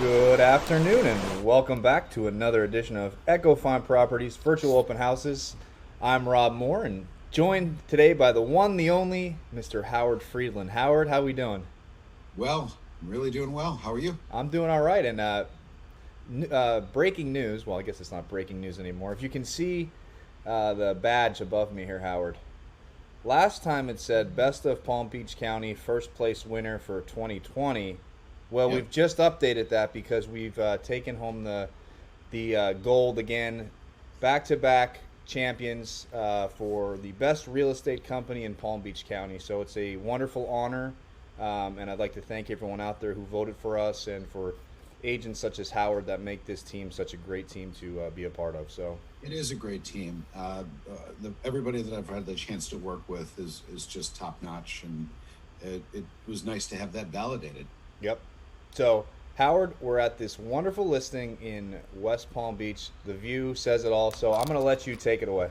Good afternoon and welcome back to another edition of Echo Fine Properties Virtual Open Houses. I'm Rob Moore and joined today by the one, the only, Mr. Howard Freedland. Howard, how we doing? Well, I'm really doing well. How are you? I'm doing all right. And breaking news. Well, I guess it's not breaking news anymore. If you can see the badge above me here, Howard. Last time it said Best of Palm Beach County, first place winner for 2020. Well, Yep. we've just updated that because we've taken home the gold again, back to back champions for the best real estate company in Palm Beach County. So it's a wonderful honor, and I'd like to thank everyone out there who voted for us and for agents such as Howard that make this team such a great team to be a part of. So, It is a great team. Everybody that I've had the chance to work with is just top notch, and it was nice to have that validated. yep. So, Howard, we're at this wonderful listing in West Palm Beach. The view says it all. So, I'm going to let you take it away.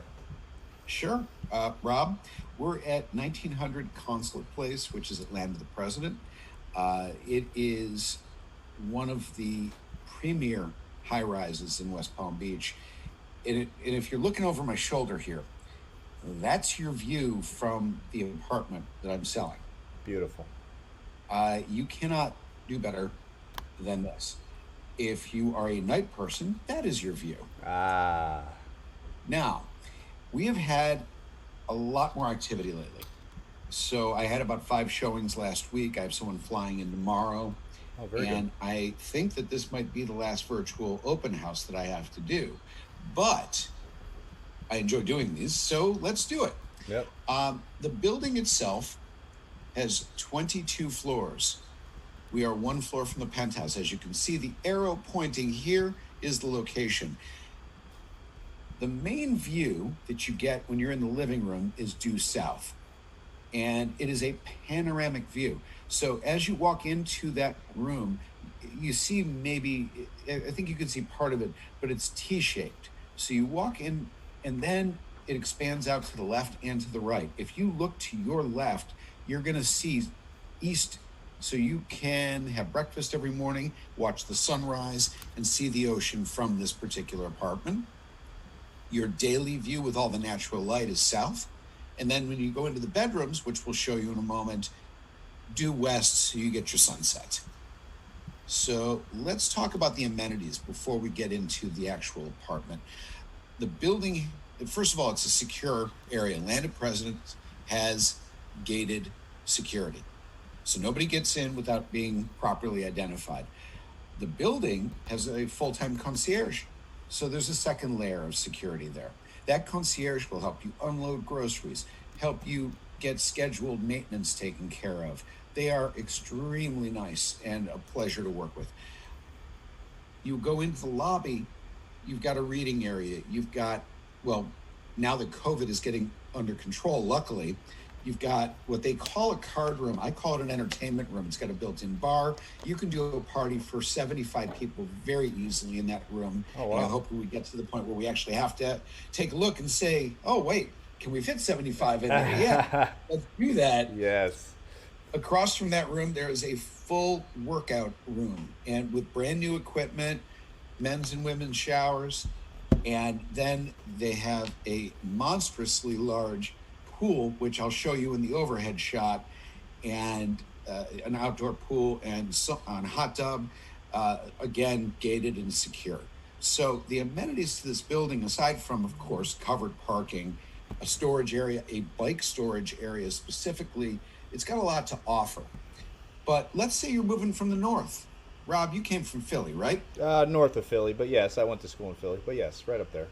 Sure, Rob. We're at 1900 Consulate Place, which is at Land of the President. It is one of the premier high rises in West Palm Beach. And if you're looking over my shoulder here, that's your view from the apartment that I'm selling. Beautiful. You cannot do better than this. If you are a night person, that is your view. Ah, Now, we have had a lot more activity lately. So I had about five showings last week. I have someone flying in tomorrow. oh, very good. And I think that this might be the last virtual open house that I have to do. But I enjoy doing these, so let's do it. Yep. The building itself has 22 floors. We are one floor from the penthouse. As you can see, the arrow pointing here is the location. The main view that you get when you're in the living room is due south, and it is a panoramic view. So as you walk into that room, you see maybe, I think you can see part of it, but it's T shaped. So you walk in, and then it expands out to the left and to the right. If you look to your left, you're going to see east. So you can have breakfast every morning, watch the sunrise, and see the ocean from this particular apartment. Your daily view with all the natural light is south. And then when you go into the bedrooms, which we'll show you in a moment, due west so you get your sunset. So let's talk about the amenities before we get into the actual apartment. The building, first of all, it's a secure area. Landed President has gated security. So nobody gets in without being properly identified. The building has a full time concierge. So there's a second layer of security there. That concierge will help you unload groceries, help you get scheduled maintenance taken care of. They are extremely nice and a pleasure to work with. You go into the lobby, you've got a reading area. You've got, well, now that COVID is getting under control, luckily, you've got what they call a card room. I call it an entertainment room. It's got a built in bar. You can do a party for 75 people very easily in that room. Oh, And I wow. hope we get to the point where we actually have to take a look and say, oh, wait, can we fit 75 in there? Yeah, let's do that. Yes. Across from that room, there is a full workout room and with brand new equipment, men's and women's showers. And then they have a monstrously large pool, which I'll show you in the overhead shot, and an outdoor pool and so, on hot tub, again, gated and secure. So the amenities to this building, aside from, of course, covered parking, a storage area, a bike storage area specifically, it's got a lot to offer. But let's say you're moving from the north. Rob, you came from Philly, right? North of Philly, but yes, I went to school in Philly. But yes, right up there.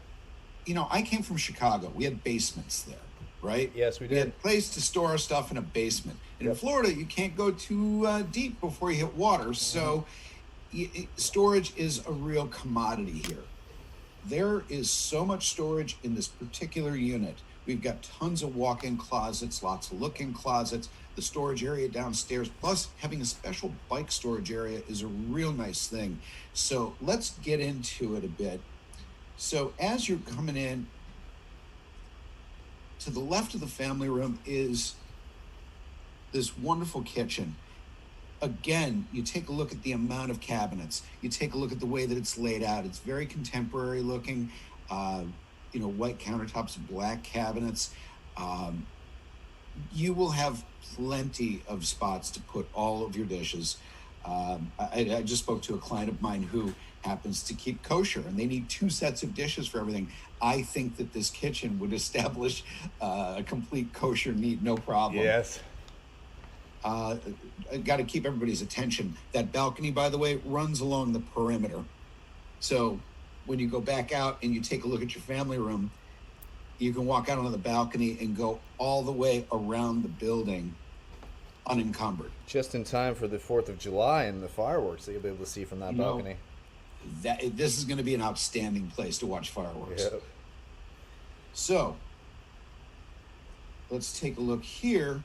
I came from Chicago. We had basements there, right? Yes, we We had did. a place to store our stuff in a basement. And in Yep. Florida, you can't go too deep before you hit water. So storage is a real commodity here. There is so much storage in this particular unit. We've got tons of walk-in closets, lots of look-in closets, the storage area downstairs, plus having a special bike storage area is a real nice thing. So let's get into it a bit. So as you're coming in, to the left of the family room is this wonderful kitchen. again, you take a look at the amount of cabinets. You take a look at the way that it's laid out. It's very contemporary looking. White countertops, black cabinets. You will have plenty of spots to put all of your dishes. I just spoke to a client of mine who happens to keep kosher, and they need 2 sets of dishes for everything. I think that this kitchen would establish a complete kosher need, no problem. Yes. I got to keep everybody's attention. That balcony, by the way, runs along the perimeter. So when you go back out and you take a look at your family room, you can walk out onto the balcony and go all the way around the building unencumbered. Just in time for the 4th of July and the fireworks that you'll be able to see from that balcony. This is going to be an outstanding place to watch fireworks. Yep. So let's take a look here.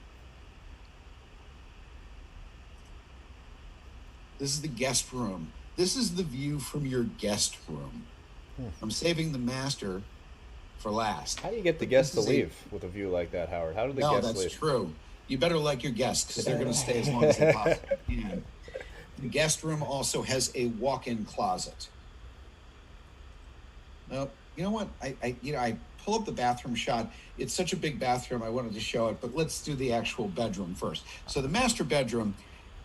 This is the guest room. This is the view from your guest room. I'm saving the master for last. How do you get the guests to leave with a view like that, Howard? How do the guests leave? No, that's true. You better like your guests because they're going to stay as long as they possibly can. The guest room also has a walk-in closet. Now, you know what? I pull up the bathroom shot. It's such a big bathroom, I wanted to show it, but let's do the actual bedroom first. So the master bedroom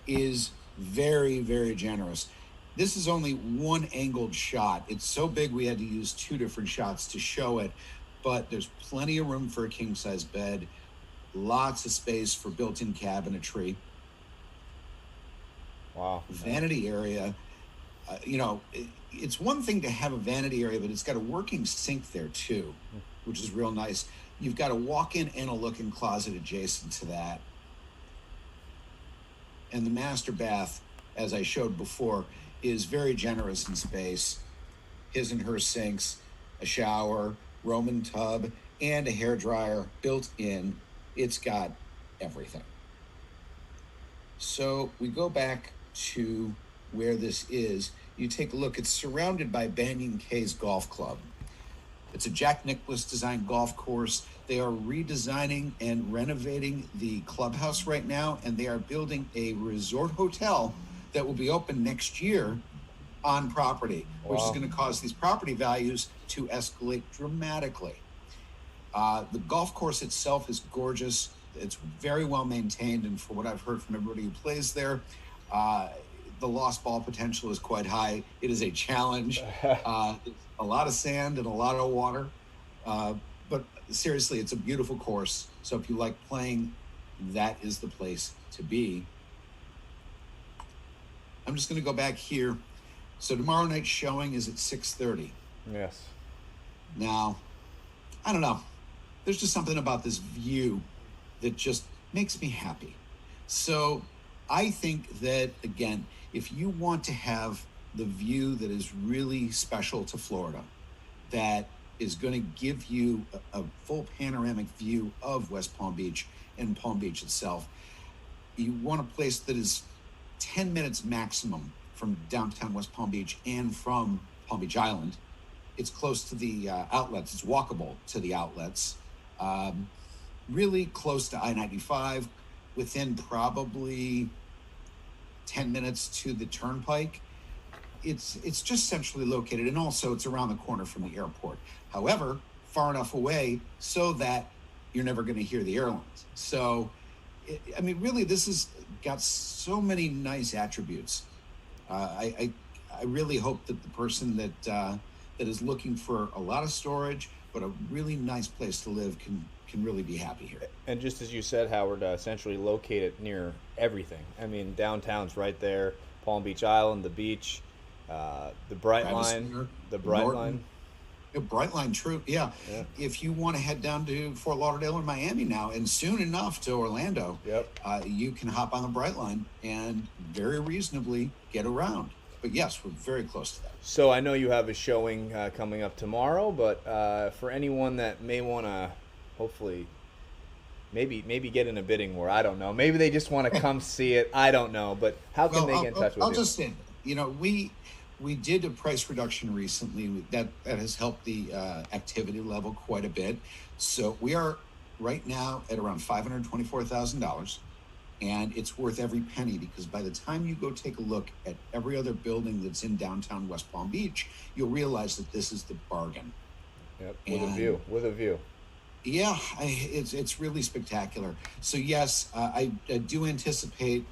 is very, very generous. This is only one angled shot. It's so big we had to use 2 different shots to show it, but there's plenty of room for a king-size bed, lots of space for built-in cabinetry. Wow. Vanity area. It's one thing to have a vanity area, but it's got a working sink there too, which is real nice. You've got a walk-in and a look-in closet adjacent to that. And the master bath, as I showed before, is very generous in space. His and her sinks, a shower, Roman tub, and a hairdryer built in. It's got everything. So we go back to where this is. You take a look, it's surrounded by Banyan Cays Golf Club. It's a Jack Nicklaus designed golf course. They are redesigning and renovating the clubhouse right now, and they are building a resort hotel that will be open next year on property, which is going to cause these property values to escalate dramatically. The golf course itself is gorgeous. It's very well maintained, and for what I've heard from everybody who plays there, the lost ball potential is quite high. It is a challenge. A lot of sand and a lot of water. But seriously, it's a beautiful course. So if you like playing, that is the place to be. I'm just going to go back here. So tomorrow night's showing is at 6:30. Yes. Now, I don't know. There's just something about this view that just makes me happy. So I think that, again, if you want to have the view that is really special to Florida, that is going to give you a full panoramic view of West Palm Beach and Palm Beach itself, you want a place that is 10 minutes maximum from downtown West Palm Beach and from Palm Beach Island. It's close to the outlets. It's walkable to the outlets. Really close to I-95, within probably 10 minutes to the turnpike. It's just centrally located, and also it's around the corner from the airport. However, far enough away so that you're never going to hear the airlines. So, really, this has got so many nice attributes. I really hope that the person that is looking for a lot of storage but a really nice place to live can really be happy here. And just as you said, Howard, centrally located near everything. Downtown's right there. Palm Beach Island, the beach, the Brightline, Brightline, true. Yeah. If you want to head down to Fort Lauderdale or Miami now, and soon enough to Orlando, you can hop on the Brightline and very reasonably get around. But yes, we're very close to that. So I know you have a showing coming up tomorrow, but for anyone that may want to, hopefully, maybe get in a bidding war. I don't know. Maybe they just want to come see it. I don't know. But how can they get in touch with you? I'll just say, we did a price reduction recently that has helped the activity level quite a bit. So we are right now at around $524,000, And it's worth every penny, because by the time you go take a look at every other building that's in downtown West Palm Beach, you'll realize that this is the bargain. Yep, And with a view. yeah, it's really spectacular. So yes, I do anticipate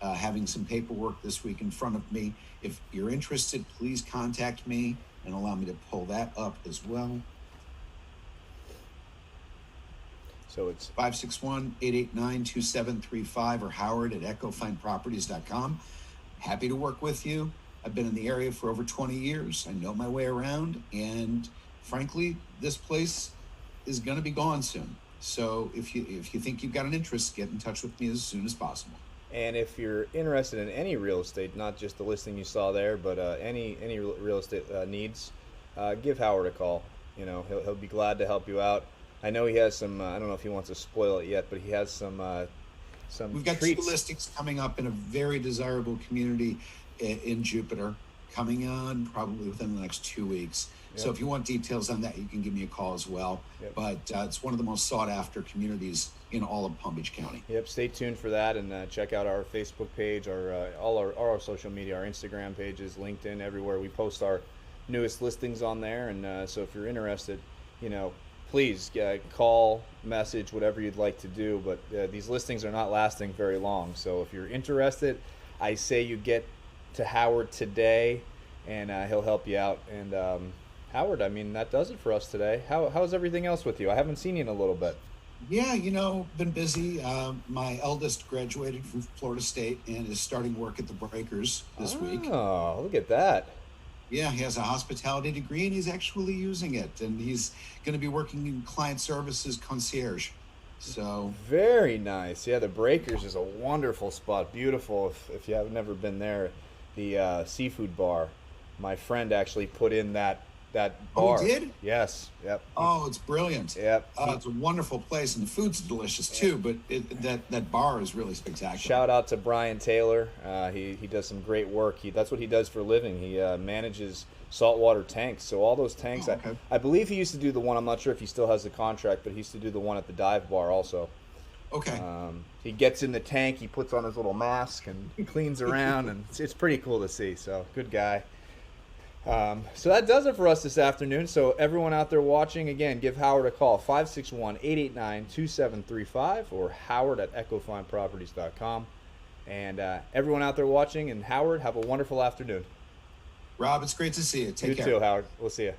having some paperwork this week in front of me. If you're interested, please contact me and allow me to pull that up as well. So it's 561-889-2735 or Howard at echofineproperties.com. Happy to work with you. I've been in the area for over 20 years. I know my way around, and frankly, this place is going to be gone soon. So if you think you've got an interest, get in touch with me as soon as possible. And if you're interested in any real estate, not just the listing you saw there, but any real estate needs, give Howard a call. You know, he'll be glad to help you out. I know he has some. I don't know if he wants to spoil it yet, but he has some. We've got treats. 2 listings coming up in a very desirable community in Jupiter, coming on probably within the next 2 weeks. Yep. So if you want details on that, you can give me a call as well. Yep. But it's one of the most sought after communities in all of Palm Beach County. Yep. Stay tuned for that, and check out our Facebook page, all our social media, our Instagram pages, LinkedIn, everywhere. We post our newest listings on there, and so if you're interested, you know, please call, message, whatever you'd like to do. But these listings are not lasting very long. So if you're interested, I say you get to Howard today, and he'll help you out. And Howard, I mean, that does it for us today. How's everything else with you? I haven't seen you in a little bit. Yeah, you know, been busy. My eldest graduated from Florida State and is starting work at the Breakers this week. Oh, look at that. Yeah, he has a hospitality degree and he's actually using it. And he's going to be working in client services concierge. So very nice. Yeah, the Breakers is a wonderful spot. Beautiful. If you have never been there, the seafood bar. My friend actually put in that bar. Oh, he did? Yes. Yep. Oh, it's brilliant. Yep. It's a wonderful place, and the food's delicious too. But that bar is really spectacular. Shout out to Brian Taylor. He does some great work. That's what he does for a living. He manages saltwater tanks. So all those tanks. Oh, okay. I believe he used to do the one. I'm not sure if he still has the contract, but he used to do the one at the dive bar also. Okay. He gets in the tank. He puts on his little mask and cleans around, and it's pretty cool to see. So good guy. So that does it for us this afternoon. So everyone out there watching, again, give Howard a call, 561-889-2735 or Howard at echofineproperties.com. And everyone out there watching, and Howard, have a wonderful afternoon. Rob, it's great to see you. Take care. You too, Howard. We'll see you.